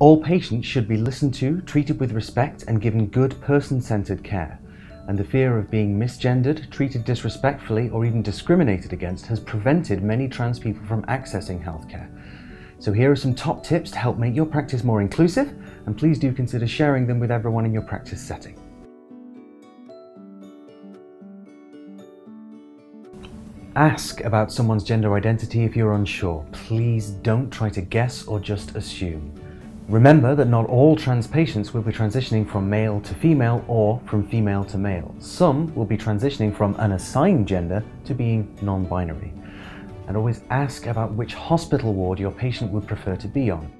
All patients should be listened to, treated with respect, and given good person-centered care. And the fear of being misgendered, treated disrespectfully, or even discriminated against has prevented many trans people from accessing healthcare. So here are some top tips to help make your practice more inclusive, and please do consider sharing them with everyone in your practice setting. Ask about someone's gender identity if you're unsure. Please don't try to guess or just assume. Remember that not all trans patients will be transitioning from male to female or from female to male. Some will be transitioning from an assigned gender to being non-binary. And always ask about which hospital ward your patient would prefer to be on.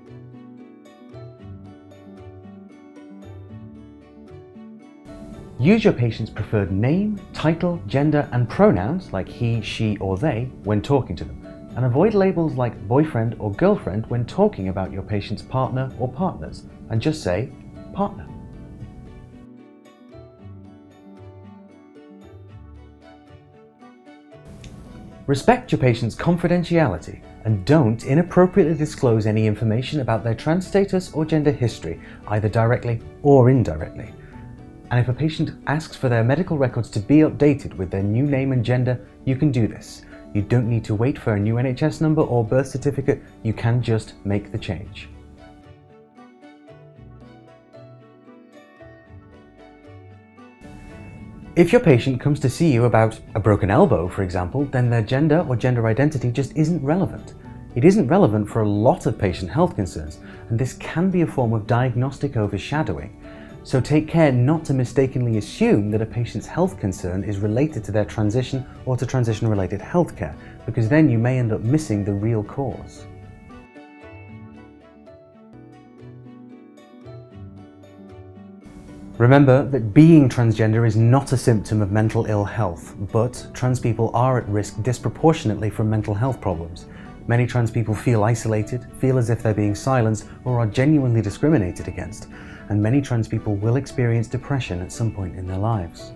Use your patient's preferred name, title, gender, and pronouns like he, she, or they when talking to them. And avoid labels like boyfriend or girlfriend when talking about your patient's partner or partners, and just say partner. Respect your patient's confidentiality and don't inappropriately disclose any information about their trans status or gender history, either directly or indirectly. And if a patient asks for their medical records to be updated with their new name and gender, you can do this. You don't need to wait for a new NHS number or birth certificate, you can just make the change. If your patient comes to see you about a broken elbow, for example, then their gender or gender identity just isn't relevant. It isn't relevant for a lot of patient health concerns, and this can be a form of diagnostic overshadowing. So take care not to mistakenly assume that a patient's health concern is related to their transition or to transition-related healthcare, because then you may end up missing the real cause. Remember that being transgender is not a symptom of mental ill health, but trans people are at risk disproportionately from mental health problems. Many trans people feel isolated, feel as if they're being silenced, or are genuinely discriminated against. And many trans people will experience depression at some point in their lives.